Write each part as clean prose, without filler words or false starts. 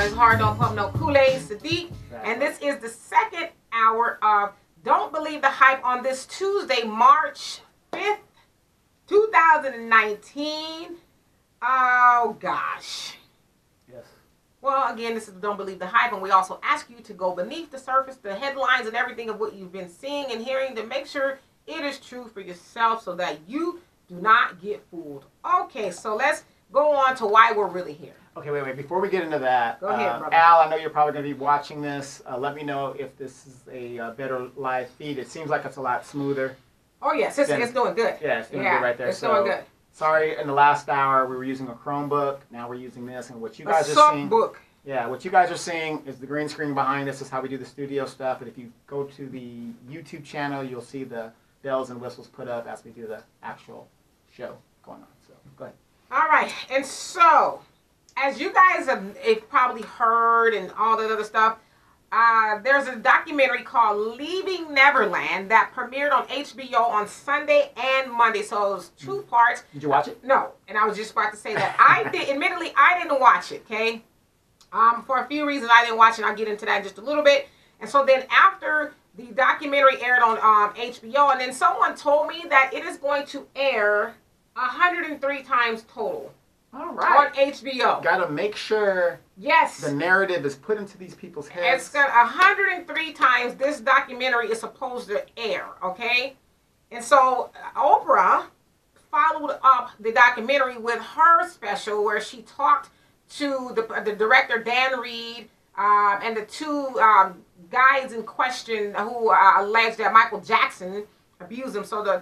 His heart don't pump no Kool-Aid, Saadiq. And this is the second hour of Don't Believe the Hype on this Tuesday, March 5th, 2019. Oh, gosh. Yes. Well, again, this is Don't Believe the Hype, and we also ask you to go beneath the surface, the headlines and everything of what you've been seeing and hearing to make sure it is true for yourself so that you do not get fooled. Okay, so let's go on to why we're really here. Okay, wait. Before we get into that, go ahead, brother. Al, I know you're probably going to be watching this. Let me know if this is a better live feed. It seems like it's a lot smoother. Oh, yes, it's doing good. Yeah, it's doing good right there. It's doing good. Sorry, in the last hour, we were using a Chromebook. Now we're using this, and what you guys are seeing... book. Yeah, what you guys are seeing is the green screen behind us. This is how we do the studio stuff. And if you go to the YouTube channel, you'll see the bells and whistles put up as we do the actual show going on. So, go ahead. All right, and so, as you guys have probably heard and all that other stuff, there's a documentary called Leaving Neverland that premiered on HBO on Sunday and Monday. So it was two parts. Did you watch it? No, and I was just about to say that. Admittedly, I didn't watch it, okay? For a few reasons, I didn't watch it. I'll get into that in just a little bit. And so then after the documentary aired on HBO, and then someone told me that it is going to air 103 times total. All right. On HBO. Got to make sure the narrative is put into these people's heads. It's got 103 times this documentary is supposed to air, okay? And so Oprah followed up the documentary with her special where she talked to the director, Dan Reed, and the two guys in question who alleged that Michael Jackson abused them. So the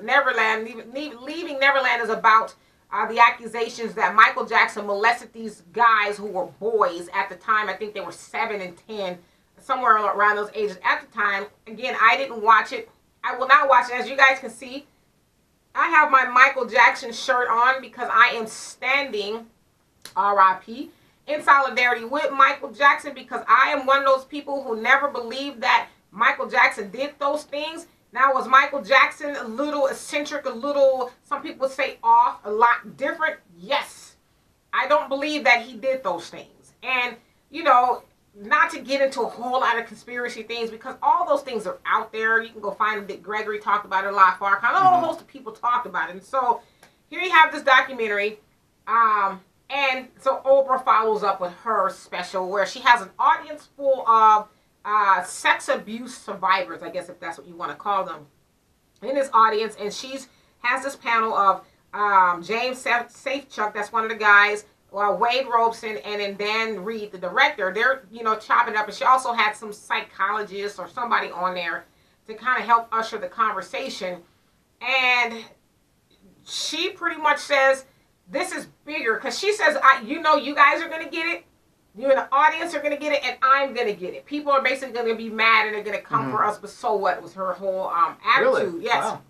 Leaving Neverland is about the accusations that Michael Jackson molested these guys who were boys at the time. I think they were 7 and 10, somewhere around those ages at the time. Again, I didn't watch it. I will not watch it. As you guys can see, I have my Michael Jackson shirt on because I am standing, R.I.P., in solidarity with Michael Jackson, because I am one of those people who never believed that Michael Jackson did those things. Now, was Michael Jackson a little eccentric, a little, some people would say off, a lot different? Yes. I don't believe that he did those things. And, you know, not to get into a whole lot of conspiracy things, because all those things are out there. You can go find Dick Gregory talked about it a lot, Farrakhan, a whole host of people talked about it. And so here you have this documentary. And so Oprah follows up with her special where she has an audience full of sex abuse survivors, I guess if that's what you want to call them, in this audience. And has this panel of James Safechuck, that's one of the guys, Wade Robeson, and then Dan Reed, the director. They're, chopping up. And she also had some psychologists or somebody on there to kind of help usher the conversation. And she pretty much says, this is bigger, because she says, you guys are going to get it. You and the audience are going to get it, and I'm going to get it. People are basically going to be mad, and they're going to come for us, but so what? Was her whole attitude. Really? Yes. Wow.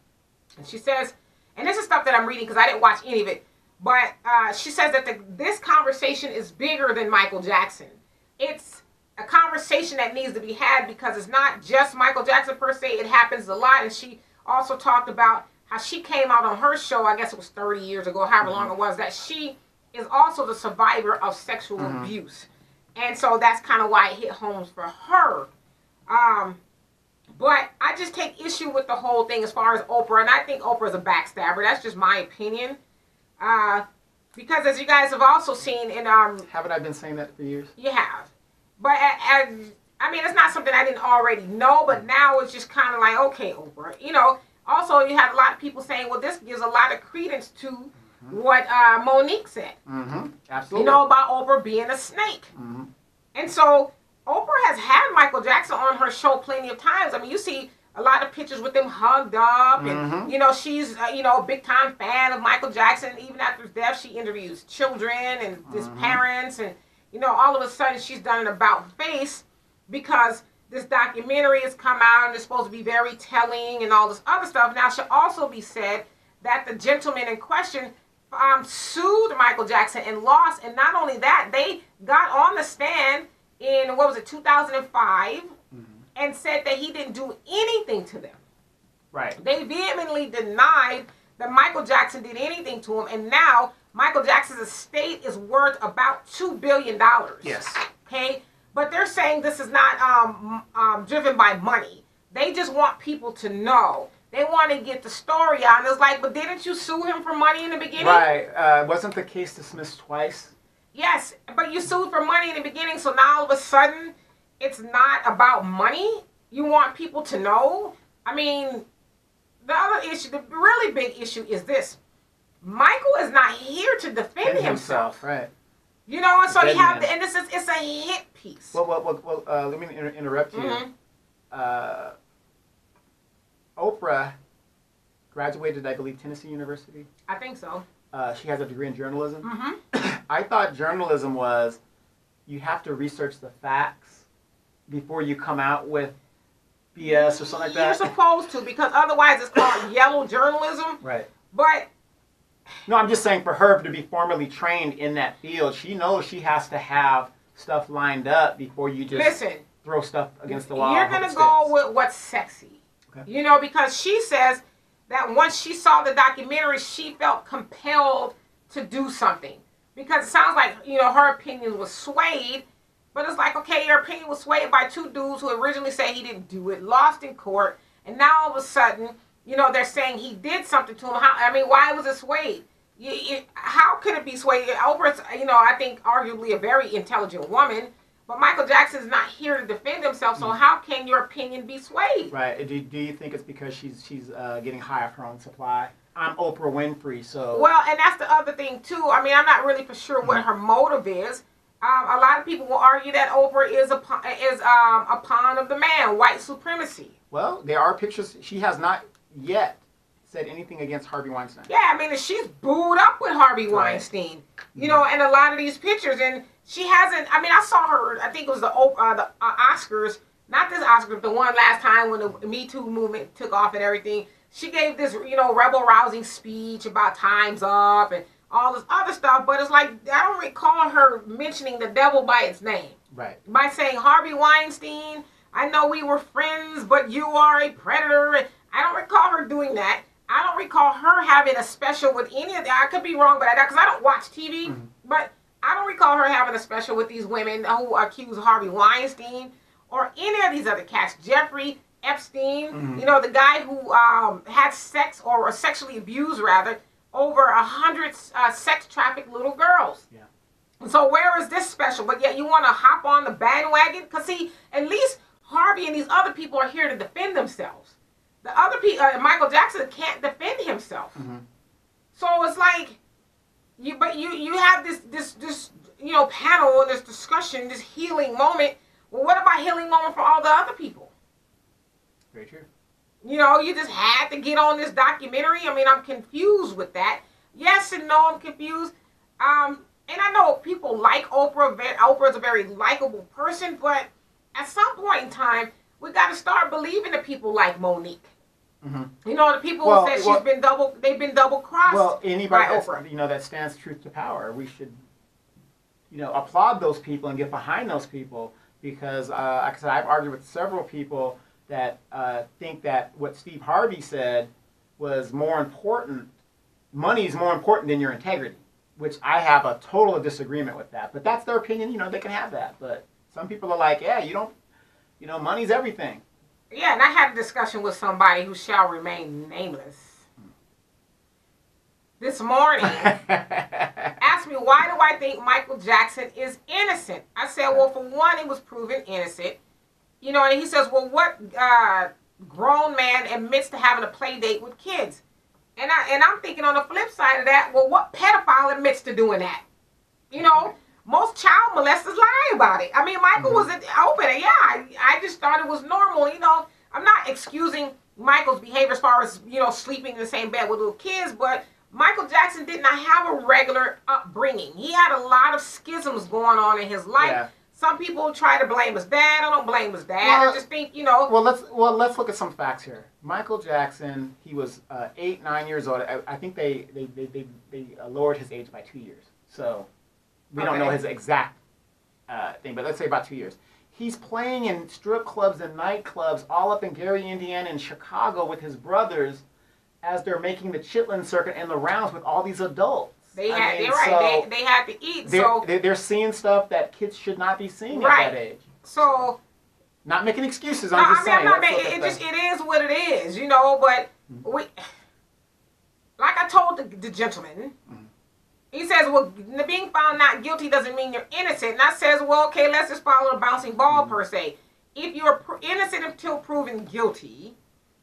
And she says, and this is stuff that I'm reading because I didn't watch any of it, but she says that this conversation is bigger than Michael Jackson. It's a conversation that needs to be had because it's not just Michael Jackson per se. It happens a lot, and she also talked about how she came out on her show, I guess it was 30 years ago, however long it was, that she is also the survivor of sexual abuse. And so that's kind of why it hit home for her. But I just take issue with the whole thing as far as Oprah, and I think Oprah is a backstabber. That's just my opinion. Because as you guys have also seen in... Haven't I been saying that for years? You have. But, I mean, it's not something I didn't already know, but now it's just kind of like, okay, Oprah, Also, you have a lot of people saying, well, this gives a lot of credence to what Monique said. Absolutely. About Oprah being a snake. And so Oprah has had Michael Jackson on her show plenty of times. I mean, you see a lot of pictures with them hugged up. And, she's, a big-time fan of Michael Jackson. Even after his death, she interviews children and his parents. And, all of a sudden, she's done an about-face because this documentary has come out and it's supposed to be very telling and all this other stuff. Now, it should also be said that the gentleman in question sued Michael Jackson and lost. And not only that, they got on the stand in, 2005 and said that he didn't do anything to them. Right. They vehemently denied that Michael Jackson did anything to him. And now Michael Jackson's estate is worth about $2 billion. Yes. Okay, but they're saying this is not driven by money. They just want people to know. They want to get the story out. And it's like, but didn't you sue him for money in the beginning? Right. Wasn't the case dismissed twice? Yes, but you sued for money in the beginning, so now all of a sudden it's not about money. You want people to know. I mean, the other issue, the really big issue is this. Michael is not here to defend himself. Right. You know, and so you have, man. and this is, it's a hit piece. Well, let me interrupt you. Oprah graduated, I believe, Tennessee University. I think so. She has a degree in journalism. Mm-hmm. I thought journalism was you have to research the facts before you come out with BS or something like that. You're supposed to, because otherwise it's called yellow journalism. Right. But no, I'm just saying for her to be formally trained in that field, she knows she has to have stuff lined up before you just throw stuff against the wall. You're going to go with what's sexy. Okay. You know, because she says that once she saw the documentary, she felt compelled to do something. Because it sounds like, you know, her opinion was swayed. But it's like, okay, your opinion was swayed by two dudes who originally said he didn't do it, lost in court. And now all of a sudden, you know, they're saying he did something to him. Why was it swayed? How could it be swayed? Oprah's, you know, I think arguably a very intelligent woman. But Michael Jackson's not here to defend himself, so how can your opinion be swayed? Right. Do you think it's because she's getting high off her own supply? I'm Oprah Winfrey, so... Well, and that's the other thing, too. I mean, I'm not really for sure what her motive is. A lot of people will argue that Oprah is a pawn of the man, white supremacy. Well, there are pictures. She has not yet said anything against Harvey Weinstein. Yeah, I mean, she's booed up with Harvey Weinstein. You know, and a lot of these pictures, and she hasn't. I mean, I saw her. I think it was the Oscars, not this Oscar, but the one last time when the Me Too movement took off and everything. She gave this, you know, rebel-rousing speech about time's up and all this other stuff, but it's like I don't recall her mentioning the devil by its name. Right. By saying Harvey Weinstein, I know we were friends, but you are a predator. I don't recall her doing that. I don't recall her having a special with any of that. I could be wrong, but because I don't watch TV, but I don't recall her having a special with these women who accuse Harvey Weinstein or any of these other cats. Jeffrey Epstein, you know, the guy who had sex or sexually abused, rather, over 100 sex trafficked little girls. Yeah. So where is this special? But yet you want to hop on the bandwagon? Because see, at least Harvey and these other people are here to defend themselves. The other people, Michael Jackson can't defend himself. So it's like, you have this you know, panel and this discussion, this healing moment. Well, what about healing moment for all the other people? Very true. You know, you just had to get on this documentary. I mean, I'm confused with that. Yes and no, I'm confused. And I know people like Oprah. Oprah's a very likable person, but at some point in time, we got to start believing the people like Monique. You know, the people who said they've been double crossed. Well, anybody that's, you know, that stands truth to power, we should, you know, applaud those people and get behind those people because, like I said, I've argued with several people that think that what Steve Harvey said was more important. Money is more important than your integrity, which I have a total disagreement with that. But that's their opinion. You know, they can have that. But some people are like, yeah, you don't, you know, money's everything. Yeah, and I had a discussion with somebody who shall remain nameless this morning. Asked me, why do I think Michael Jackson is innocent? I said, well, for one, he was proven innocent. You know, and he says, well, what grown man admits to having a play date with kids? And I'm thinking on the flip side of that, well, what pedophile admits to doing that? You know, most child molesters lie about it. I mean, Michael was open. Yeah, I just thought it was normal. You know, I'm not excusing Michael's behavior as far as, you know, sleeping in the same bed with little kids, but Michael Jackson did not have a regular upbringing. He had a lot of schisms going on in his life. Yeah. Some people try to blame his dad. I don't blame his dad. Well, I just think, you know. Well, let's look at some facts here. Michael Jackson, he was 8, 9 years old. I think they lowered his age by 2 years. So we don't know his exact thing, but let's say about 2 years. He's playing in strip clubs and nightclubs all up in Gary, Indiana, and Chicago with his brothers as they're making the Chitlin circuit and the rounds with all these adults. They had, they're right. They had to eat. So they're seeing stuff that kids should not be seeing at that age. So not making excuses. I'm just saying. I'm not making it. It is what it is, you know. But we, like I told the gentleman, he says, well, being found not guilty doesn't mean you're innocent. And I says, well, okay, let's just follow the bouncing ball per se. If you're innocent until proven guilty,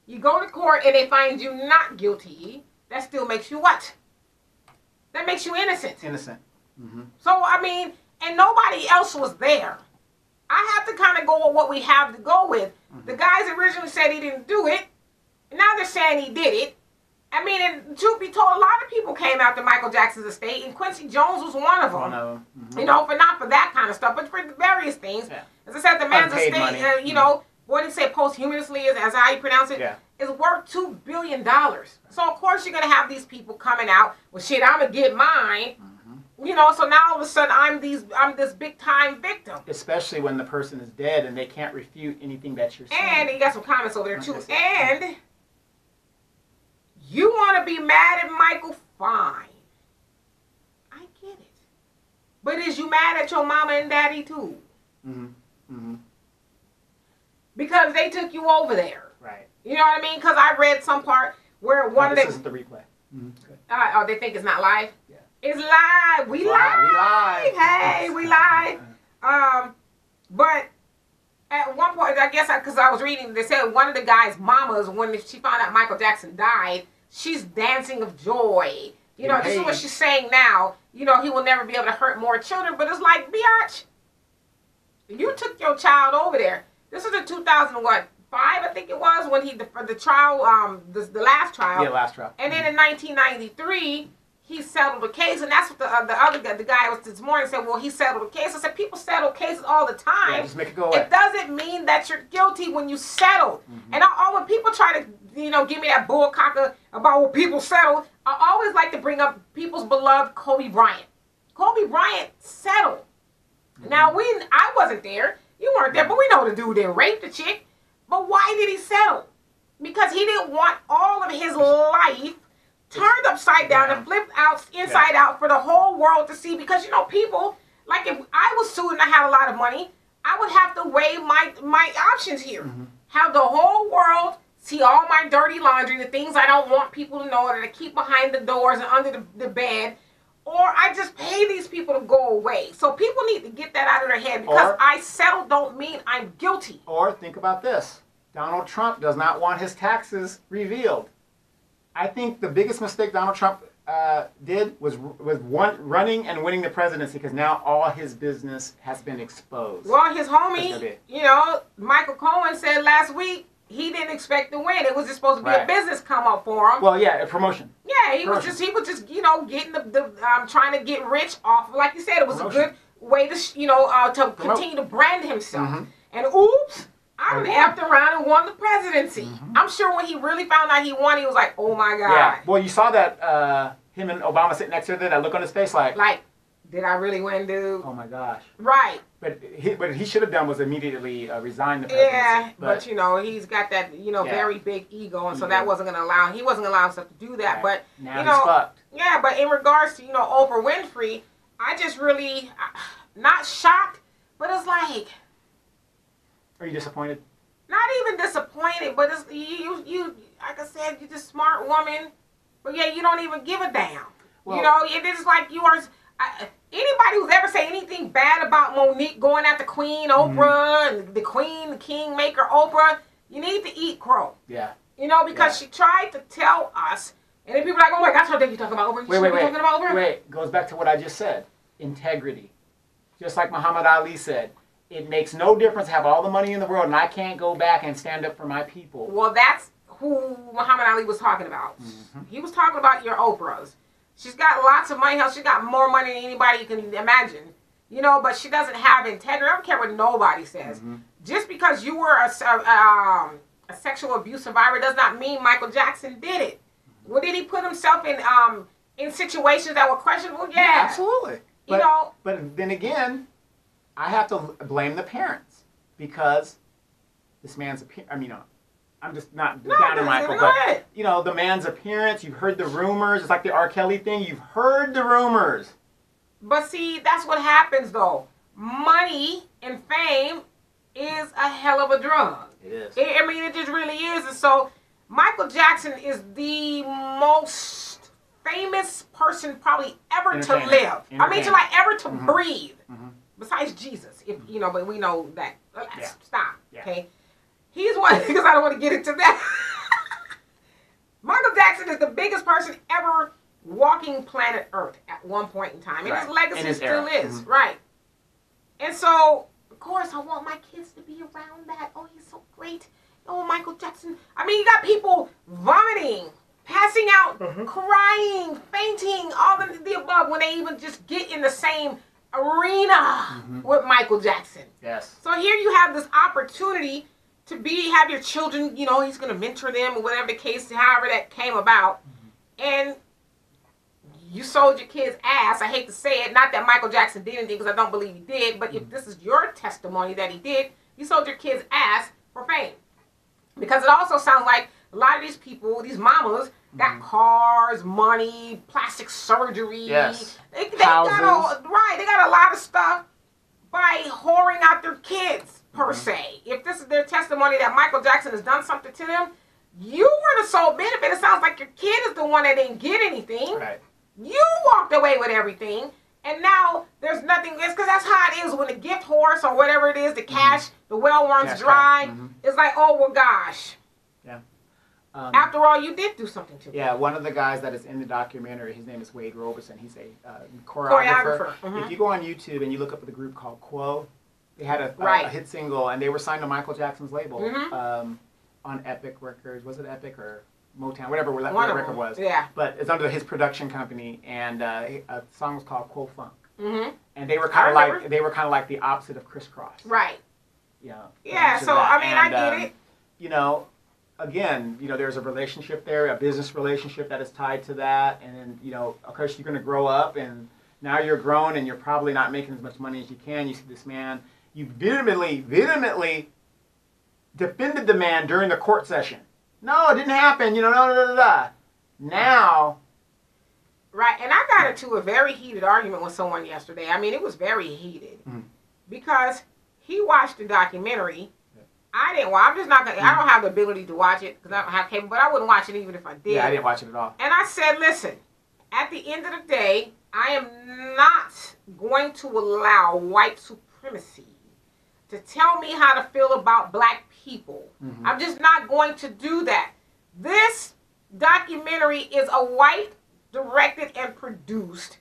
you go to court and they find you not guilty, that still makes you what? That makes you innocent. Innocent. So, I mean, and nobody else was there. I have to kind of go with what we have to go with. The guys originally said he didn't do it. Now they're saying he did it. I mean, and truth be told, a lot of people came out to Michael Jackson's estate, and Quincy Jones was one of them. You know, not for that kind of stuff, but for various things. Yeah. As I said, the man's estate, you know, what did he say, posthumously, is how you pronounce it, is worth $2 billion. So, of course, you're going to have these people coming out, well, shit, I'm going to get mine. You know, so now all of a sudden I'm this big time victim. Especially when the person is dead and they can't refute anything that you're saying. And you got some comments over there too. And you want to be mad at Michael? Fine. I get it. But is you mad at your mama and daddy too? Because they took you over there. Right. You know what I mean? Because I read some part where one of them. This isn't the replay. Oh, they think it's not live? Yeah. It's live. We live. Hey, we live. But at one point, I guess because I was reading, they said one of the guy's mamas, when she found out Michael Jackson died, she's dancing of joy. You know, this is what she's saying now. You know, he will never be able to hurt more children. But it's like, biatch, you took your child over there. This is in 2005, I think it was, when the trial, the last trial. Yeah, last trial. And then in 1993. He settled the case, and that's what the other guy, the guy was this morning said, well, he settled the case. I said, people settle cases all the time. Yeah, just make it go away. It doesn't mean that you're guilty when you settle. And when people try to, you know, give me that bullcocker about what people settle, I always like to bring up people's beloved Kobe Bryant. Kobe Bryant settled. Now, I wasn't there. You weren't there, but we know the dude didn't rape the chick. But why did he settle? Because he didn't want all of his life turned upside down and flipped out inside out for the whole world to see. Because, you know, people, like if I was sued and I had a lot of money, I would have to weigh my options here. Have the whole world see all my dirty laundry, the things I don't want people to know, that I keep behind the doors and under the bed, or I just pay these people to go away. So people need to get that out of their head, because I settle don't mean I'm guilty. Or think about this. Donald Trump does not want his taxes revealed. I think the biggest mistake Donald Trump did was running and winning the presidency, because now all his business has been exposed. Well, his homie, you know, Michael Cohen said last week he didn't expect to win. It was just supposed to be a business come up for him. Well, yeah, a promotion. Yeah, he was just you know, getting the trying to get rich off. Like you said, it was a good way to, you know, to continue to brand himself. And oops. I effed around and won the presidency. I'm sure when he really found out he won, he was like, oh my God. Yeah. Well, you saw that him and Obama sitting next to her, that look on his face like, did I really win, dude? Oh my gosh. Right. But he should have done was immediately resign the presidency. Yeah, but you know, he's got that, you know, very big ego, and so that wasn't going to allow, he wasn't going to allow himself to do that. But, now you know, he's fucked. Yeah, but in regards to, you know, Oprah Winfrey, I just really, not shocked, but it's like, are you disappointed? Not even disappointed, but it's you like I said, you're just a smart woman, but yeah, you don't even give a damn. Well, you know, it is like you are. Anybody who's ever said anything bad about Monique going after Queen Oprah and the Queen, the Kingmaker Oprah, you need to eat crow. Yeah. You know, because she tried to tell us, and then people are like, oh my gosh, I think you're talking about Oprah. Wait. Talking about Oprah? Wait, goes back to what I just said. Integrity. Just like Muhammad Ali said. It makes no difference to have all the money in the world, and I can't go back and stand up for my people. Well, that's who Muhammad Ali was talking about. He was talking about your Oprahs. She's got lots of money. Hell, she's got more money than anybody you can imagine. You know, but she doesn't have integrity. I don't care what nobody says. Just because you were a sexual abuse survivor does not mean Michael Jackson did it. Well, did he put himself in situations that were questionable? Yeah. Absolutely. You know. But then again, I have to blame the parents, because this man's I'm just not No, down to Michael, go but ahead. you know, the man's appearance. You've heard the rumors. It's like the R. Kelly thing. You've heard the rumors. But see, that's what happens though. Money and fame is a hell of a drug. It is. I mean, it just really is. And so, Michael Jackson is the most famous person probably ever to live. I mean, to like ever to breathe. Besides Jesus, if you know, but we know that. Stop. Yeah. Okay. He's one because I don't want to get into that. Michael Jackson is the biggest person ever walking planet Earth at one point in time. And his legacy still is. Right. And so, of course, I want my kids to be around that. Oh, he's so great. Oh, Michael Jackson. I mean, you got people vomiting, passing out, crying, fainting, all the above when they even just get in the same arena with Michael Jackson. Yes. So here you have this opportunity to have your children, you know, he's going to mentor them or whatever the case, however that came about. And you sold your kid's ass. I hate to say it. Not that Michael Jackson did anything because I don't believe he did. But if this is your testimony that he did, you sold your kid's ass for fame. Because it also sounds like a lot of these people, these mamas, got cars, money, plastic surgery. Yes. They got a lot of stuff by whoring out their kids, per se. If this is their testimony that Michael Jackson has done something to them, you were the sole benefit. It sounds like your kid is the one that didn't get anything. Right. You walked away with everything, and now there's nothing. It's because that's how it is when the gift horse or whatever it is, the cash, the well runs dry. It's like, oh, well, gosh. Yeah. After all, you did do something to me. Yeah, one of the guys that is in the documentary, his name is Wade Robeson. He's a choreographer. If you go on YouTube and you look up the group called Quo, they had a hit single, and they were signed to Michael Jackson's label on Epic Records. Was it Epic or Motown? Whatever that record was. Yeah. But it's under his production company, and a song was called Quo Funk. And they were kind of like the opposite of Criss Cross. Right. Yeah. Yeah. So I mean, I get it. You know. Again, you know, there's a relationship there, a business relationship that is tied to that. And then, you know, of course, you're going to grow up, and now you're grown, and you're probably not making as much money as you can. You see this man. You vehemently defended the man during the court session. No, it didn't happen. You know, Now. Right. And I got into a very heated argument with someone yesterday. I mean, it was very heated. Because he watched the documentary. I didn't watch. I'm just not gonna. I don't have the ability to watch it because I don't have cable. But I wouldn't watch it even if I did. Yeah, I didn't watch it at all. And I said, listen. At the end of the day, I am not going to allow white supremacy to tell me how to feel about black people. I'm just not going to do that. This documentary is a white directed and produced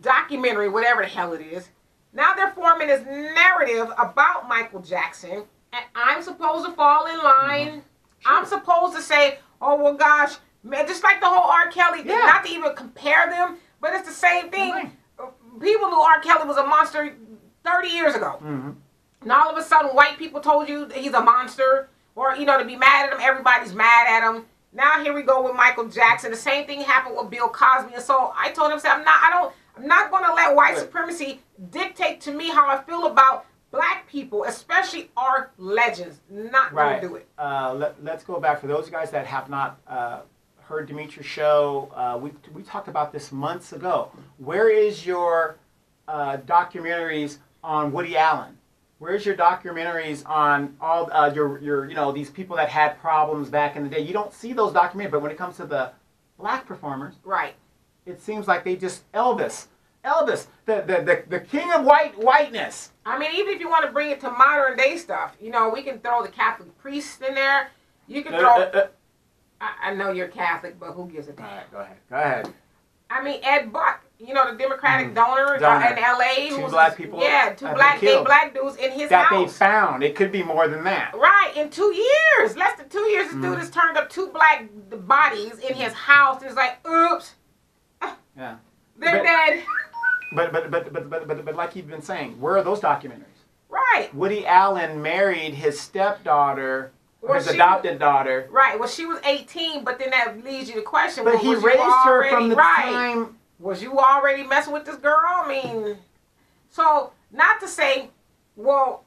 documentary, whatever the hell it is. Now they're forming this narrative about Michael Jackson. And I'm supposed to fall in line. I'm supposed to say, oh, well, gosh, man, just like the whole R. Kelly thing, not to even compare them, but it's the same thing. People knew R. Kelly was a monster 30 years ago. And all of a sudden, white people told you that he's a monster, or, you know, to be mad at him, everybody's mad at him. Now here we go with Michael Jackson. The same thing happened with Bill Cosby. And so I told him, I'm not going to let white supremacy dictate to me how I feel about black people, especially our legends. Not going to do it. Let's go back. For those guys that have not heard Demetra's show, we talked about this months ago. Where is your documentaries on Woody Allen? Where's your documentaries on all your you know, these people that had problems back in the day? You don't see those documentaries, but when it comes to the black performers, it seems like they just Elvis, the king of whiteness. I mean, even if you want to bring it to modern day stuff, you know, we can throw the Catholic priests in there. You can throw. I know you're Catholic, but who gives a damn? All right, go ahead. I mean, Ed Buck, you know, the Democratic donor in L.A. Two black people. Yeah, two black dudes in his house. That they found. It could be more than that. Right, in 2 years. Less than 2 years, this dude has turned up 2 black bodies in his house. It's like, oops. Yeah. They're dead. But like you've been saying, where are those documentaries? Right. Woody Allen married his stepdaughter, or his adopted daughter. Right. Well, she was 18, but then that leads you to question. But he raised her from the time. Was you already messing with this girl? I mean, so not to say, well,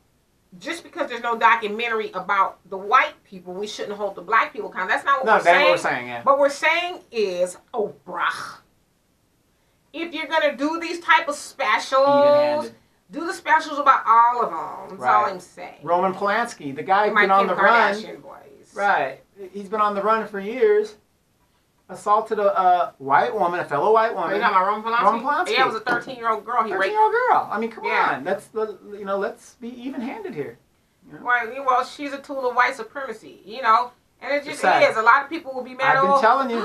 just because there's no documentary about the white people, we shouldn't hold the black people accountable. That's not what No, we're that's saying. what we're saying, yeah. What we're saying is, Oprah, if you're gonna do these type of specials, Even-handed. do the specials about all of them. That's all I'm saying. Roman Polanski, the guy who's My been on Kim the Kardashian run. boys. Right. He's been on the run for years. Assaulted a white woman, a fellow white woman. Are you talking about Roman Polanski? Roman Polanski. Yeah, it was a 13-year-old girl. He raped. 13-year-old girl. I mean, come Yeah. on. Let's be even-handed here. You know? Well, she's a tool of white supremacy, you know, and it just Sad. is. A lot of people will be mad. I've been telling you.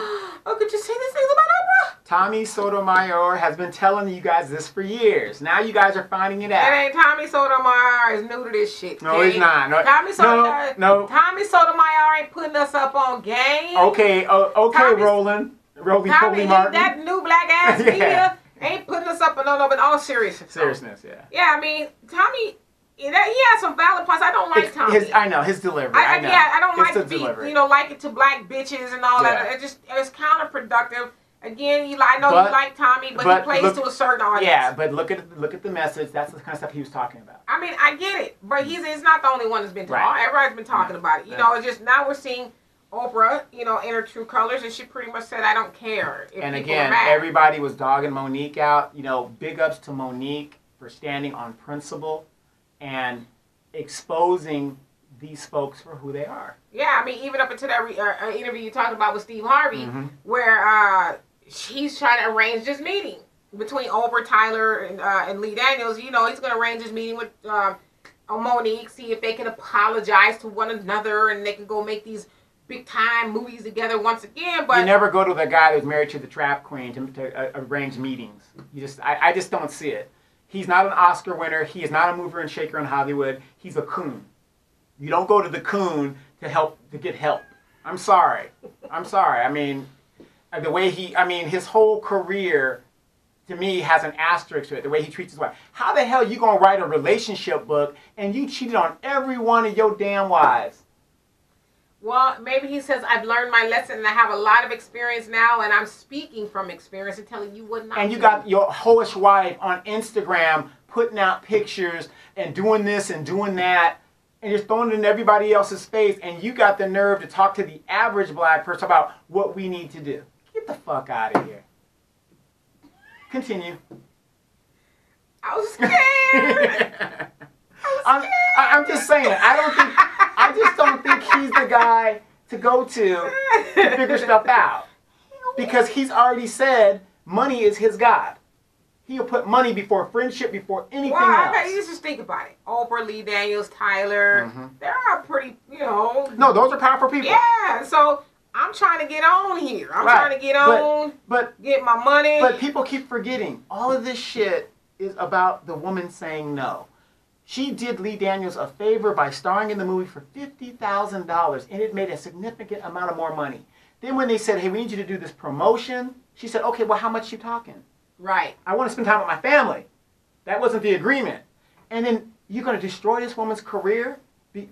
Oh, could you say these things about Oprah? Tommy Sotomayor has been telling you guys this for years. Now you guys are finding it It out. ain't Tommy Sotomayor is new to this shit. No, okay? he's not. No, Tommy Sotomayor. no. Tommy Sotomayor ain't putting us up on game. Okay, okay, Tommy's- Roland Tommy, Coley Martin. that new black ass Yeah. media ain't putting us up on no, but all seriousness. Seriousness, yeah. Yeah, I mean, Tommy, he has some valid points. I don't like Tommy. I know his delivery. I know. Yeah, I don't It's like the to be, delivery. like it to black bitches and all Yeah. that. It's counterproductive. Again, I know But- you like Tommy, but he plays look- to a certain audience. Yeah, but look at the message. That's the kind of stuff he was talking about. I mean, I get it, but he's not the only one that's been talking. Right. Everybody's been talking about it. You know, it's just now we're seeing Oprah, in her true colors, and she pretty much said, "I don't care." If And people again, are mad. everybody was dogging Monique out. Big ups to Monique for standing on principle and exposing these folks for who they are. Yeah, I mean, even up until that interview you talked about with Steve Harvey, Mhm. where he's trying to arrange this meeting between Oprah, Tyler, and Lee Daniels. He's going to arrange this meeting with Monique, see if they can apologize to one another and they can go make these big time movies together once again. But You never go to the guy who's married to the trap queen to arrange meetings. I just don't see it. He's not an Oscar winner. He is not a mover and shaker in Hollywood. He's a coon. You don't go to the coon to get help. I'm sorry. I mean, the way his whole career, to me, has an asterisk to it. The way he treats his wife. How the hell you gonna write a relationship book and you cheated on every one of your damn wives? well, maybe he says, "I've learned my lesson and I have a lot of experience now, and I'm speaking from experience and telling you what not And you to got do." your hoish wife on Instagram putting out pictures and doing this and doing that, and you're throwing it in everybody else's face, and you got the nerve to talk to the average black person about what we need to do. Get the fuck out of here. Continue. I was scared. I'm just saying. I just don't think he's the guy to go to figure stuff out, because he's already said money is his god. He'll put money before friendship, before anything else. Okay, you just think about it. Oprah, Lee Daniels, Tyler, they're all pretty, No, those are powerful people. Yeah, so I'm trying to get on here. I'm trying to get on, get my money. But people keep forgetting, all of this shit is about the woman saying no. She did Lee Daniels a favor by starring in the movie for $50,000, and it made a significant amount of more money. Then when they said, "Hey, we need you to do this promotion," she said, "Okay, well, how much you talking?" Right. "I want to spend time with my family." That wasn't the agreement. And then you're going to destroy this woman's career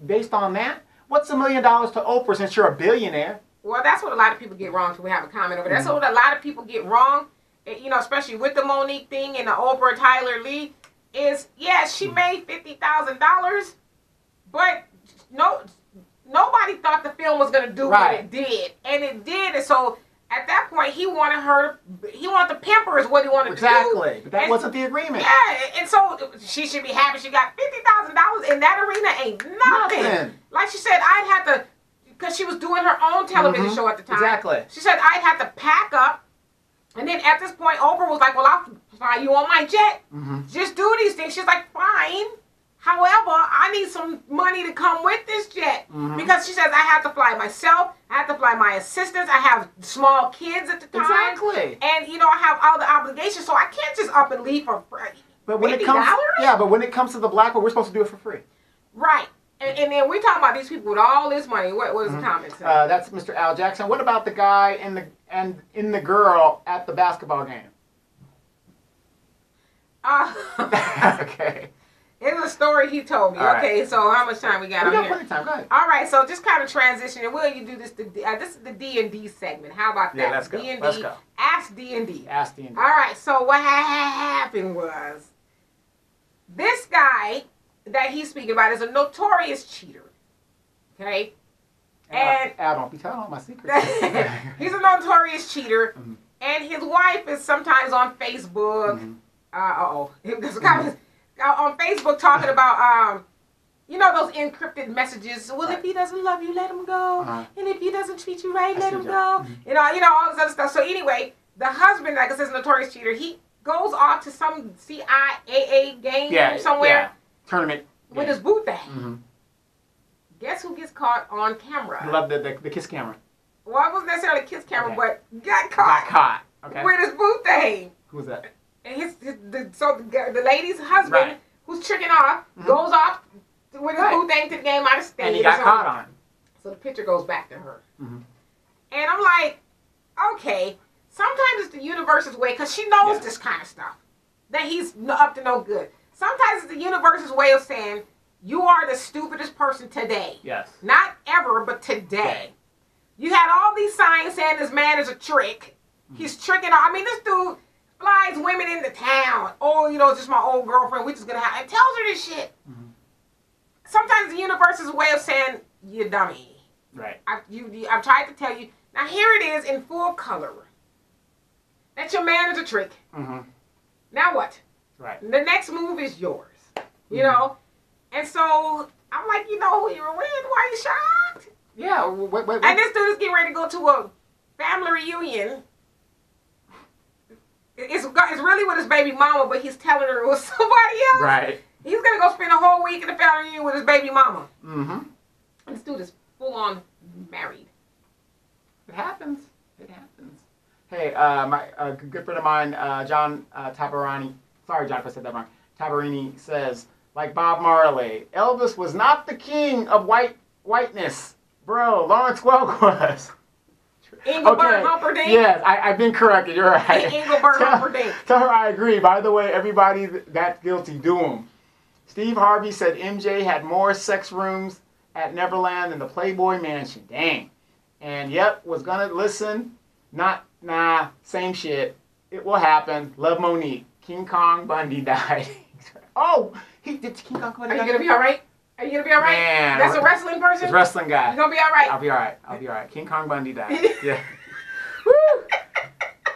based on that? What's $1 million to Oprah since you're a billionaire? Well, that's what a lot of people get wrong. So we have a comment over there. That's what a lot of people get wrong, especially with the Monique thing and the Oprah, Tyler, Lee, is, she made $50,000, but nobody thought the film was going to do what it did. And it did. And so at that point, he wanted to pimp her is what he wanted to do. Exactly. But that wasn't the agreement. Yeah, and so she should be happy she got $50,000 in that arena. Ain't nothing. Like she said, I'd have to, because she was doing her own television show at the time. Exactly. She said, I'd have to pack up. And then at this point, Oprah was like, well, I'll fly you on my jet. Just do these things. She's like, fine. However, I need some money to come with this jet. Because she says, I have to fly myself. I have to fly my assistants. I have small kids at the time. Exactly. And, I have all the obligations. So I can't just up and leave for But when $50. but when it comes to the black one, we're supposed to do it for free. Right. And then we talking about these people with all this money. What was the comment say? That's Mr. Al Jackson. What about the guy and the girl at the basketball game? Okay. It was a story he told me. All right. Okay, so how much time we got We on got here? plenty of time. Go ahead. All right, so just kind of transitioning. Will you do this? This is the D&D segment. How about that? Yeah, let's go. D&D. Let's go. Ask D&D. Ask D&D. All right, so what happened was this guy that he's speaking about is a notorious cheater. Okay? And I don't be telling all my secrets. he's a notorious cheater. Mm-hmm. And his wife is sometimes on Facebook. Mm-hmm. On Facebook talking about, those encrypted messages. Well, if he doesn't love you, let him go. And if he doesn't treat you right, let him go. Mm-hmm. All this other stuff. So anyway, the husband, like I said, is a notorious cheater. He goes off to some CIA game somewhere. Yeah. Tournament. With his boo thing. Mm-hmm. Guess who gets caught on camera? I love the kiss camera. Well, it wasn't necessarily a kiss camera, but got Got caught. caught. Okay. With his boo thing. Who's that? And the lady's husband, who's tricking off, goes off with his boo thing to the game out of state. And he got caught on. So the picture goes back to her. Mm-hmm. And I'm like, okay, sometimes it's the universe's way, because she knows this kind of stuff, that he's up to no good. Sometimes it's the universe's way of saying, you are the stupidest person today. Yes. Not ever, but today. You had all these signs saying this man is a trick. He's tricking. I mean, this dude flies women into town. Oh, it's just my old girlfriend. We just gonna have, and tells her this shit. Mm-hmm. Sometimes the universe's way of saying, you dummy. Right. I've tried to tell you. Now here it is in full color. That your man is a trick. Mm-hmm. Now what? Right. The next move is yours. You know? And so I'm like, you know who you were with? Why are you shocked? Yeah. Wait. And this dude is getting ready to go to a family reunion. It's really with his baby mama, but he's telling her it was somebody else. Right. He's going to go spend a whole week in the family reunion with his baby mama. Mm-hmm. And this dude is full on married. It happens. It happens. Hey, my good friend of mine, John Tabarani. Sorry, John, if I said that wrong. Tabarini says, like Bob Marley, Elvis was not the king of whiteness. Bro, Lawrence Welk was. Engelbert Humperdinck. Yes, I've been corrected. You're right. Engelbert Humperdinck. Tell her I agree. By the way, everybody that's guilty, do them. Steve Harvey said MJ had more sex rooms at Neverland than the Playboy Mansion. Dang. And yep, was gonna listen. Nah, same shit. It will happen. Love Monique. King Kong Bundy died. Oh, did King Kong Bundy die? Are you gonna be all right? Are you gonna be all right? Man, that's a wrestling person? It's a wrestling guy. You gonna be all right? I'll be all right. King Kong Bundy died. Yeah. Woo!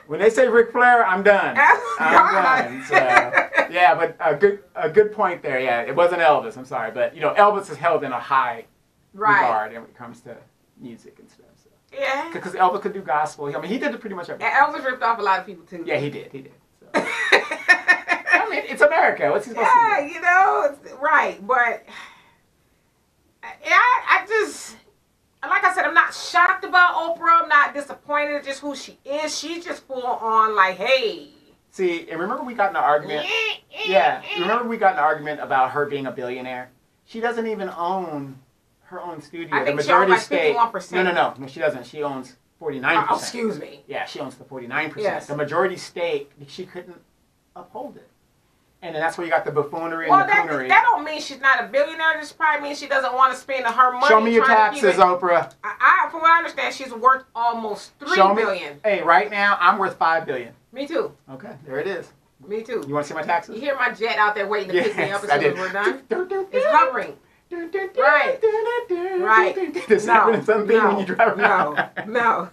When they say Ric Flair, I'm done. I'm done. So, yeah, but a good point there. Yeah, it wasn't Elvis. I'm sorry, but Elvis is held in a high regard when it comes to music and stuff. So. Yeah. Because Elvis could do gospel. I mean, he did pretty much everything. And Elvis ripped off a lot of people too. Yeah, he did. So. I mean, it's America. What's he supposed to do? It's right, but. I just, like I said, I'm not shocked about Oprah. I'm not disappointed at just who she is. She's just full on like, hey. See, and remember we got in an argument? Remember we got in an argument about her being a billionaire? She doesn't even own her own studio. I think the majority she owns like 51%. No, she doesn't. She owns 49%. Oh, excuse me. Yeah, she owns the 49%. Yes. The majority stake, she couldn't uphold it. And then that's where you got the buffoonery and the coonery. That don't mean she's not a billionaire. This probably means she doesn't want to spend her money. Show me your taxes, Oprah. From what I understand, she's worth almost $3 billion. Hey, right now, I'm worth $5 billion. Me too. Okay, there it is. Me too. You want to see my taxes? You hear my jet out there waiting to pick me up as soon as we're done? It's hovering. Right. Right. Does that happen something when you drive around? No. All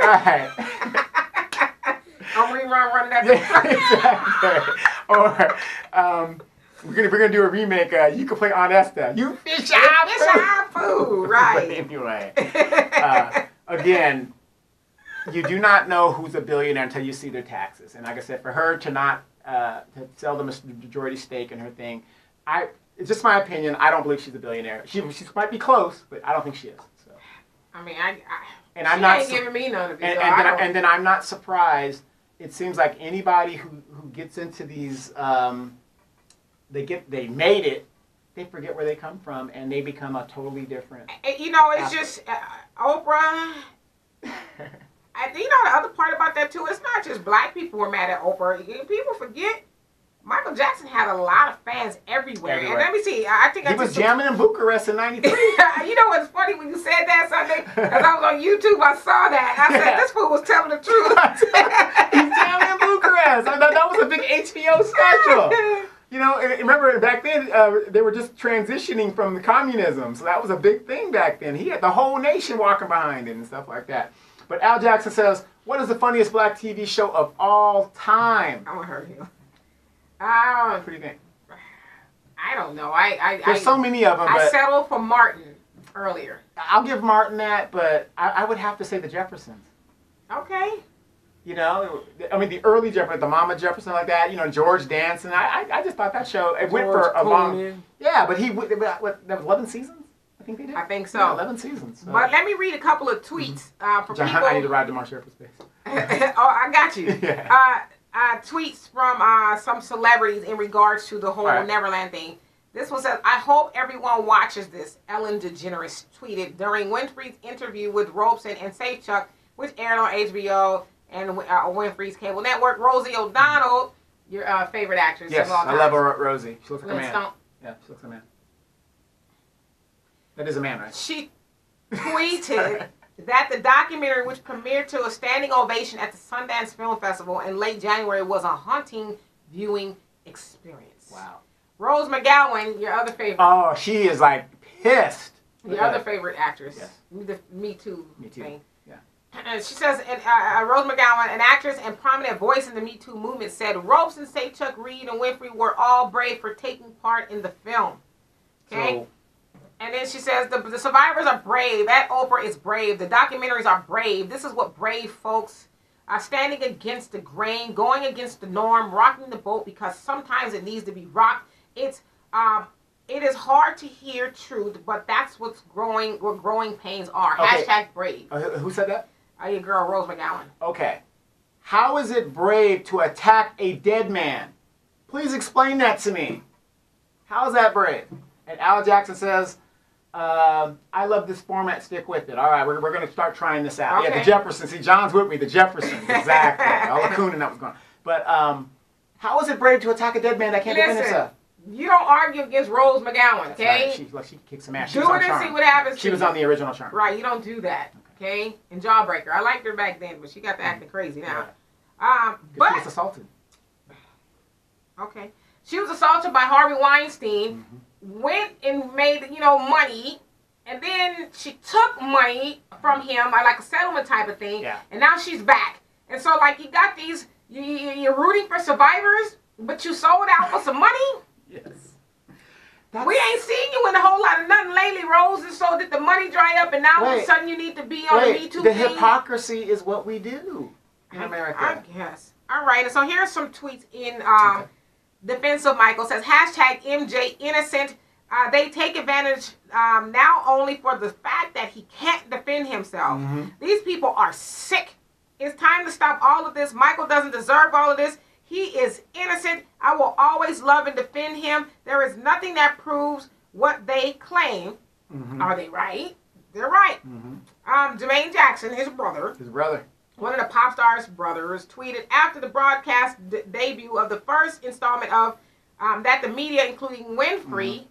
right. I'm running that. Exactly. Or we're gonna do a remake. You can play Aunt Esther. You fish out food. Right. But anyway, again, you do not know who's a billionaire until you see their taxes. And like I said, for her to not to sell the majority stake in her thing, it's just my opinion. I don't believe she's a billionaire. She might be close, but I don't think she is. So. I mean, and I'm not giving me none of it. And then I'm not surprised. It seems like anybody who gets into these, they made it, they forget where they come from, and they become a totally different. It's just Oprah. The other part about that too, it's not just black people who are mad at Oprah. People forget Michael Jackson had a lot of fans everywhere. And let me see, I think he was jamming in Bucharest in '93. You know what's funny when you said that Sunday? Because I was on YouTube, I saw that. I said, this fool was telling the truth. He's jamming in Bucharest. Yes, that was a big HBO special. You know, remember back then they were just transitioning from the communism, so that was a big thing back then. He had the whole nation walking behind it and stuff like that. But Al Jackson says, "What is the funniest black TV show of all time?" I'm gonna hurt you. What do you think? I don't know. There's so many of them. I but settled for Martin earlier. I'll give Martin that, but I would have to say the Jeffersons. Okay. You know, I mean, the early Jefferson, the Mama Jefferson, like that. You know, George Danson. I just thought that show went for a long. Yeah, but what that was 11 seasons. I think they did. I think so. Yeah, 11 seasons. So. But let me read a couple of tweets for John, people. I need to ride to Marsh Air Force Base. Oh, I got you. Yeah. Tweets from some celebrities in regards to the whole Neverland thing. This one says, "I hope everyone watches this." Ellen DeGeneres tweeted during Winfrey's interview with Robeson and Safechuck, which aired on HBO and Winfrey's cable network. Rosie O'Donnell, your favorite actress. Yes, of all time. I love her, Rosie. She looks like a man. Stomp. Yeah, she looks like a man. That is a man, right? She tweeted that the documentary, which premiered to a standing ovation at the Sundance Film Festival in late January, was a haunting viewing experience. Wow. Rose McGowan, your other favorite. Oh, she is like pissed. Your other favorite actress. Yes. The Me Too. Me Too. Thing. Yeah. She says, Rose McGowan, an actress and prominent voice in the Me Too movement, said Robeson, Safechuck, Reed, and Winfrey were all brave for taking part in the film. Okay? So, and then she says, the survivors are brave. That Oprah is brave. The documentaries are brave. This is what brave folks are standing against the grain, going against the norm, rocking the boat because sometimes it needs to be rocked. It is hard to hear truth, but that's what growing pains are. Okay. Hashtag brave. Who said that? Your girl, Rose McGowan. Okay. How is it brave to attack a dead man? Please explain that to me. How is that brave? And Al Jackson says, I love this format. Stick with it. All right, we're going to start trying this out. Okay. Yeah, the Jeffersons. See, John's with me. The Jeffersons. Exactly. All the cooning that was going on. But how is it brave to attack a dead man that can't defend himself? You don't argue against Rose McGowan, okay? Right. She kicks some ass. Do it and see what happens. She was on the original Charm. Right, you don't do that, okay? And Jawbreaker. I liked her back then, but she got to acting crazy now. But she was assaulted. Okay. She was assaulted by Harvey Weinstein, went and made, money, and then she took money from him, like a settlement type of thing, and now she's back. And so, like, you got these, you're rooting for survivors, but you sold out for some money? Yes. We ain't seen you in a whole lot of nothing lately, Rose, and so did the money dry up, and now all of a sudden you need to be on the Me Too the thing? Hypocrisy is what we do in America. I guess. All right, and so here's some tweets in defense of Michael. Says, hashtag MJ innocent. They take advantage now only for the fact that he can't defend himself. These people are sick. It's time to stop all of this. Michael doesn't deserve all of this. He is innocent. I will always love and defend him. There is nothing that proves what they claim. Are they right? They're right. Jermaine Jackson, his brother, one of the pop stars' brothers, tweeted after the broadcast debut of the first installment of that the media, including Winfrey,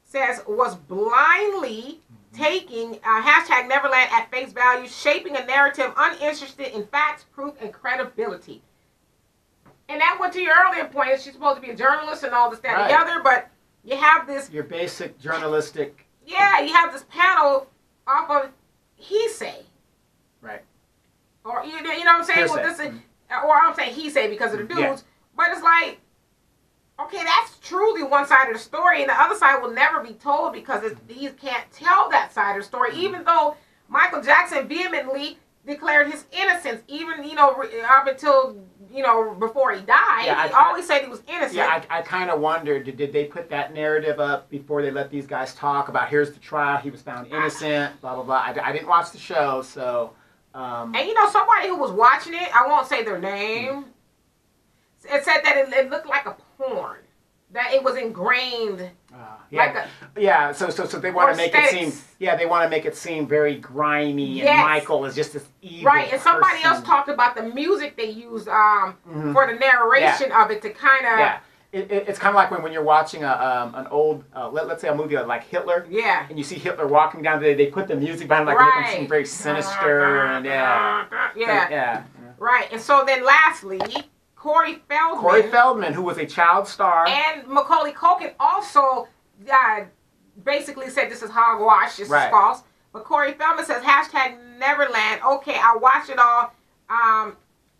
says was blindly taking hashtag Neverland at face value, shaping a narrative uninterested in facts, proof, and credibility. And that went to your earlier point. She's supposed to be a journalist and all this, that, and the other, but you have this... Your basic journalistic... Yeah, you have this panel off of he say. Right. Or, you know what I'm saying? Well, this is, or I'm saying he say because of the dudes. Yeah. But it's like, okay, that's truly one side of the story, and the other side will never be told because he can't tell that side of the story, even though Michael Jackson vehemently declared his innocence, even, up until, before he died. Yeah, he always said he was innocent. Yeah, I kind of wondered, did they put that narrative up before they let these guys talk about, here's the trial, he was found innocent, blah, blah, blah. I didn't watch the show, so... And, somebody who was watching it, I won't say their name, it said that it looked like a porn. That it was ingrained. So they want to make it seem. Yeah, they want to make it seem very grimy, and Michael is just this evil. Right, and somebody else talked about the music they used for the narration of it to kind of. Yeah, it's kind of like when you're watching an old, let's say a movie like Hitler. Yeah. And you see Hitler walking down, they put the music behind, like making him seem very sinister and yeah. Right. And so then lastly, Corey Feldman. Corey Feldman, who was a child star. And Macaulay Culkin also basically said this is hogwash, this is false. But Corey Feldman says, #Neverland. Okay, I watched it all.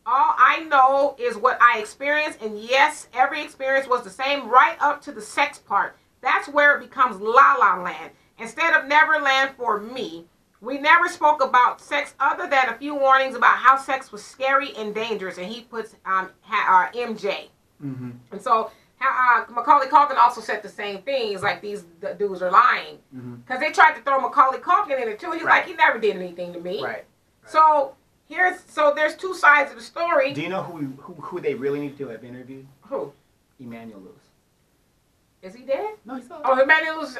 All I know is what I experienced. And yes, every experience was the same right up to the sex part. That's where it becomes La La Land. Instead of Neverland for me, we never spoke about sex other than a few warnings about how sex was scary and dangerous. And he puts MJ. Mm-hmm. And so Macaulay Culkin also said the same thing. He's like, these dudes are lying. Because they tried to throw Macaulay Culkin in it too. He's like, he never did anything to me. Right. So there's two sides of the story. Do you know who they really need to have interviewed? Who? Emmanuel Lewis. Is he dead? No, he's not. Oh, Emmanuel Lewis.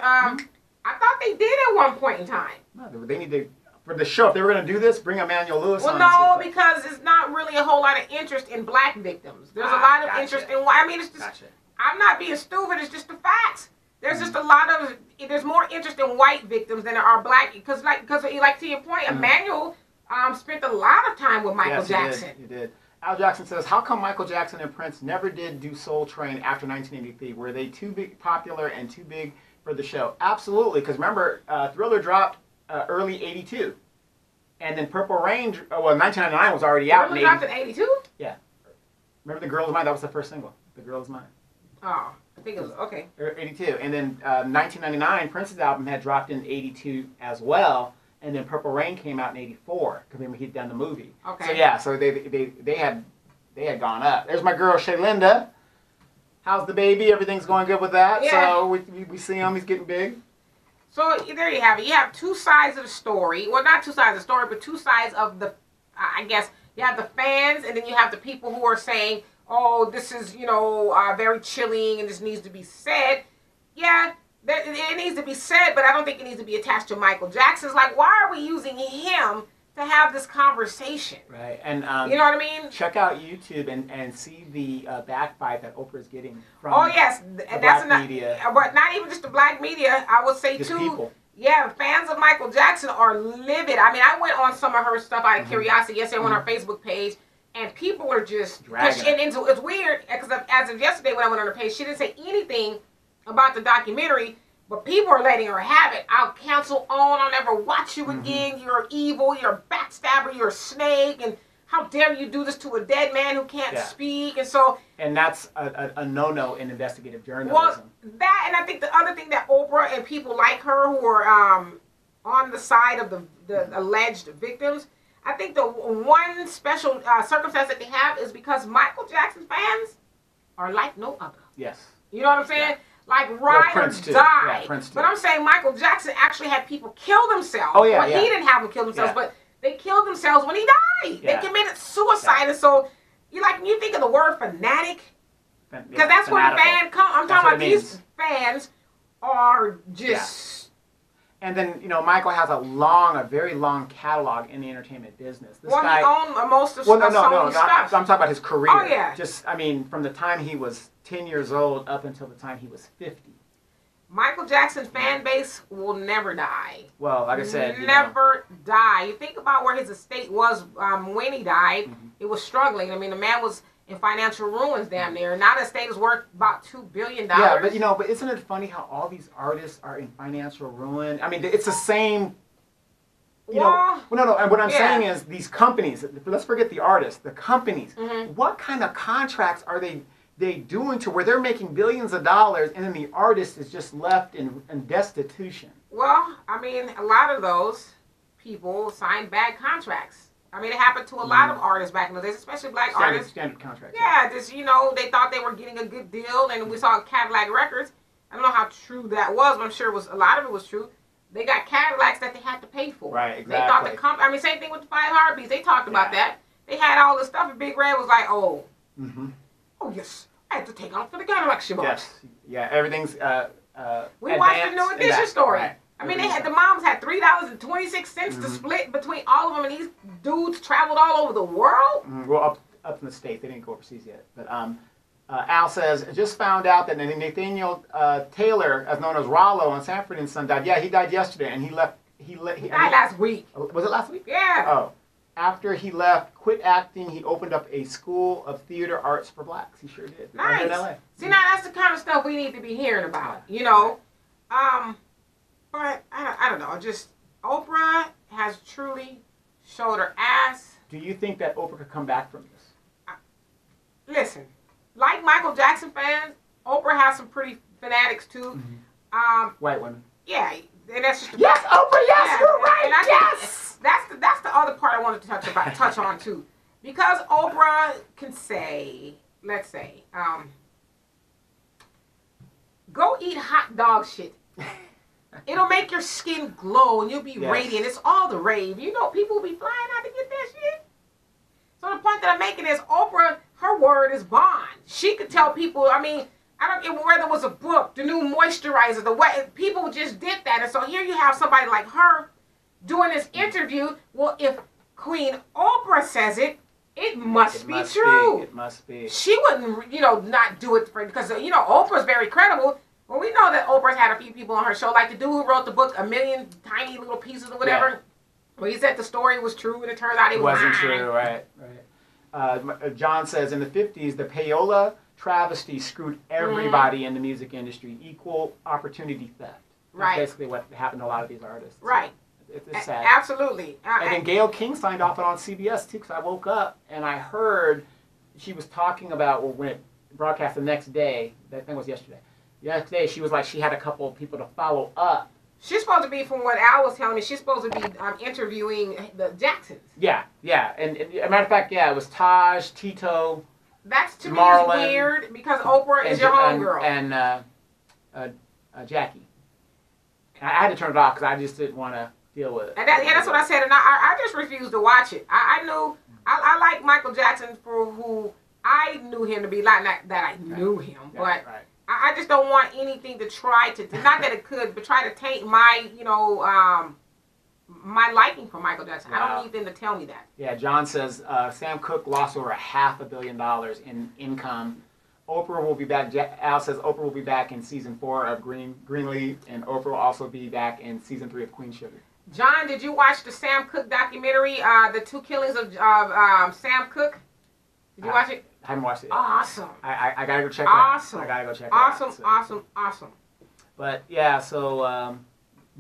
I thought they did at one point in time. No, they need to, for the show, if they were going to do this, bring Emmanuel Lewis on. Well, no, because it's not really a whole lot of interest in black victims. There's a lot of interest in white. I mean, it's just, I'm not being stupid, it's just the facts. There's just a lot of, there's more interest in white victims than there are black, because to your point, Emmanuel spent a lot of time with Michael Jackson. He did. Al Jackson says, how come Michael Jackson and Prince never did do Soul Train after 1983? Were they too big, popular and too big for the show? Absolutely, because remember, Thriller dropped early 82. And then Purple Rain, 1999 was already out. Thriller dropped in 82? Yeah. Remember The Girl Is Mine? That was the first single. The Girl Is Mine. Oh, I think it was, okay. 82. And then 1999, Prince's album had dropped in 82 as well. And then Purple Rain came out in 84, because remember he'd done the movie. Okay. So yeah, so they had gone up. There's my girl Shaylinda. How's the baby? Everything's going good with that. Yeah. So we see him. He's getting big. So there you have it. You have two sides of the story. Well, not two sides of the story, but two sides of the, I guess, you have the fans, and then you have the people who are saying, oh, this is, very chilling, and this needs to be said. Yeah. It needs to be said, but I don't think it needs to be attached to Michael Jackson. It's like, why are we using him to have this conversation? Right, and you know what I mean? Check out YouTube and see the backbite that Oprah is getting from the black media. But not even just the black media. I would say just too. People. Yeah, fans of Michael Jackson are livid. I mean, I went on some of her stuff out of curiosity yesterday on her Facebook page, and people are just dragging. And it's weird because as of yesterday when I went on her page, she didn't say anything about the documentary, but people are letting her have it. I'll cancel on. I'll never watch you again. You're evil. You're a backstabber. You're a snake. And how dare you do this to a dead man who can't speak? And so... And that's a no-no in investigative journalism. Well, that, and I think the other thing that Oprah and people like her who are on the side of the alleged victims, I think the one special circumstance that they have is because Michael Jackson fans are like no other. Yes. You know what I'm saying? Yeah. Like ride or die. Yeah, but I'm saying Michael Jackson actually had people kill themselves. Oh, yeah, He didn't have them kill themselves, but they killed themselves when he died. Yeah. They committed suicide. And so, when you think of the word fanatic, because that's where the fan comes. I'm talking about these fans are just... And then, Michael has a very long catalog in the entertainment business. This guy, he owned most of no, stuff. I'm talking about his career. Oh, yeah. From the time he was 10 years old up until the time he was 50. Michael Jackson's fan base will never die. Well, like I said, never die. You think about where his estate was when he died. It was struggling. I mean, the man was in financial ruins damn near. Now the estate is worth about $2 billion. Yeah, but isn't it funny how all these artists are in financial ruin? I mean, it's the same. No. And what I'm saying is these companies. Let's forget the artists. The companies. What kind of contracts are they doing to where they're making billions of dollars and then the artist is just left in destitution? Well, I mean, a lot of those people signed bad contracts. I mean, it happened to a lot of artists back in the days, especially black artists. Standard contracts. Yeah, just, they thought they were getting a good deal, and we saw Cadillac Records. I don't know how true that was, but I'm sure a lot of it was true. They got Cadillacs that they had to pay for. Right, exactly. They thought same thing with the 5 Heartbeats. They talked about that. They had all this stuff, and Big Red was like, oh, yes, I had to take off for the Cadillac show. Yes, yeah, everything's we watched the New Edition story. Right. I mean, the moms had $3.26 to split between all of them, and these dudes traveled all over the world. Well, up in the States. They didn't go overseas yet. But Al says, just found out that Nathaniel Taylor, as known as Rollo on Sanford and Son, died. Yeah, he died yesterday, and he died last week. Was it last week? Yeah. Oh. after he left, quit acting, he opened up a school of theater arts for blacks. He sure did. Nice. Right in LA. See, now that's the kind of stuff we need to be hearing about, you know. But I don't know. Just Oprah has truly showed her ass. Do you think that Oprah could come back from this? Listen, like Michael Jackson fans, Oprah has some pretty fanatics too. Mm-hmm. White women. Yeah, and that's just yes, Oprah. Yes, yeah, you're right. And yes, that's the other part I wanted to touch on too, because Oprah can say, let's say, go eat hot dog shit. It'll make your skin glow and you'll be radiant. It's all the rave. You know, people will be flying out to get that shit. So the point that I'm making is Oprah, her word is bond. She could tell people, I mean, I don't care whether it was a book, the new moisturizer, the what, people just did that. And so here you have somebody like her doing this interview. Well, if Queen Oprah says it, it must be true. It must be. She wouldn't, not do it for, because, Oprah's very credible. Well, we know that Oprah's had a few people on her show, like the dude who wrote the book, A Million Tiny Little Pieces or whatever. Yeah. Well, he said the story was true, and it turns out it wasn't true. Right. John says, in the 50s, the payola travesty screwed everybody in the music industry. Equal opportunity theft. That's basically what happened to a lot of these artists. Right. It's sad. Absolutely. And then Gayle King signed off on CBS, too, because I woke up and I heard she was talking about, when it broadcast the next day, that thing was yesterday. The next day, she was like, she had a couple of people to follow up. She's supposed to be, from what Al was telling me, she's supposed to be interviewing the Jacksons. Yeah. And as a matter of fact, it was Taj, Tito, that's to Marlon, me is weird, because Oprah is your homegirl. And Jackie. And I had to turn it off because I just didn't want to deal with it. And that's what I said, and I just refused to watch it. I knew, I like Michael Jackson for who I knew him to be, like that I knew him, but... Right. I just don't want anything to try to, not that it could, but try to taint my, my liking for Michael Jackson. Wow. I don't need them to tell me that. Yeah, John says Sam Cooke lost over $500 million in income. Oprah will be back. Al says Oprah will be back in season 4 of Greenleaf, and Oprah will also be back in season 3 of Queen Sugar. John, did you watch the Sam Cooke documentary, The Two Killings of Sam Cooke? Did you watch it? I haven't watched it yet. Awesome. I gotta go check it out. I gotta go check it out. Awesome. But yeah, so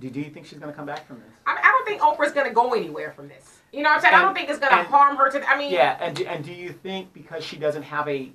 do you think she's gonna come back from this? I don't think Oprah's gonna go anywhere from this. You know what I'm saying? I don't think it's gonna harm her to. Yeah, and do you think because she doesn't have a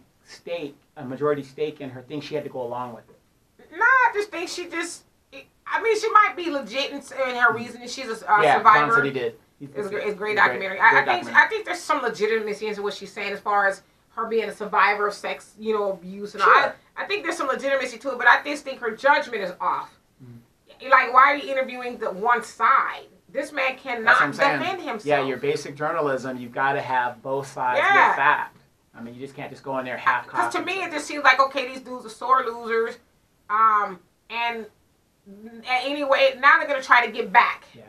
majority stake in her thing, she had to go along with it? No, I just think she just. She might be legit in her reasoning. She's a survivor. John said he did. It's a great documentary. I think there's some legitimacy into what she's saying as far as her being a survivor of sex, abuse, and sure. I think there's some legitimacy to it, but I just think her judgment is off. Mm-hmm. Like, why are you interviewing the one side? This man cannot defend himself. Yeah, your basic journalism, you've got to have both sides with fact. You just can't just go in there half-cocked. Because to me, it just seems like, okay, these dudes are sore losers, and anyway, now they're going to try to get back. Yeah.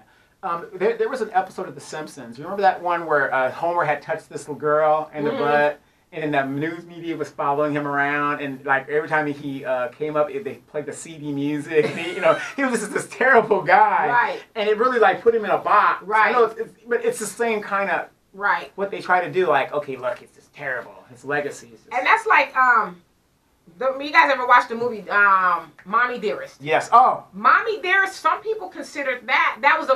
There was an episode of The Simpsons. You remember that one where Homer had touched this little girl in the butt? And then the news media was following him around, and like every time he came up, they played the CD music. He was just this terrible guy, right? And it really like put him in a box, right? I know, but it's the same kind of right. What they try to do, like, okay, look, it's just terrible. His legacy is just... And that's like you guys ever watched the movie Mommy Dearest? Yes. Oh, Mommy Dearest. Some people considered that was the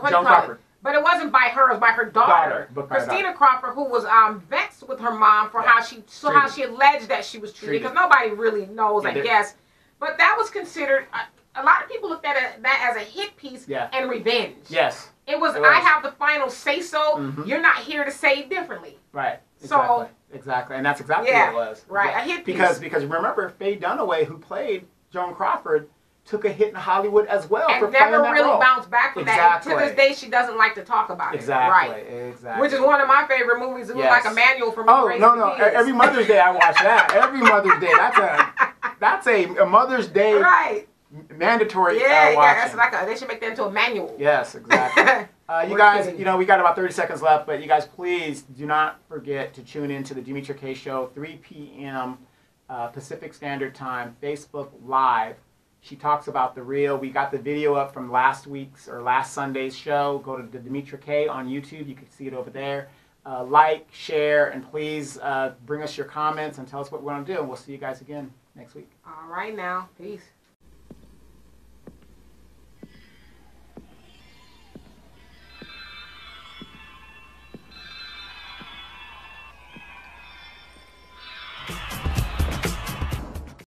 Joan Crawford. But it wasn't by her; it was by her daughter, Christina Crawford, who was vexed with her mom for how she alleged that she was treated. Because nobody really knows, I guess. But that was considered. A lot of people looked at that as a hit piece and revenge. Yes. It was. I have the final say so. Mm-hmm. You're not here to say it differently. Right. Exactly, and that's exactly what it was. Right. A hit piece. Because remember, Faye Dunaway, who played Joan Crawford, took a hit in Hollywood as well and for playing that role. never really bounced back from that. And to this day, she doesn't like to talk about it. Exactly. Which is one of my favorite movies. It was like a manual for me. Oh, no. Every Mother's Day I watch that. Every Mother's Day. That's a Mother's Day mandatory watching. Yeah, that's they should make that into a manual. Yes, exactly. You guys, we got about 30 seconds left, but you guys, please do not forget to tune in to the Demetra Kaye Show, 3 p.m. Pacific Standard Time, Facebook Live. She talks about the real. We got the video up from last week's or last Sunday's show. Go to the Demetra Kaye on YouTube. You can see it over there. Like, share, and please bring us your comments and tell us what we want to do. And we'll see you guys again next week. All right now. Peace.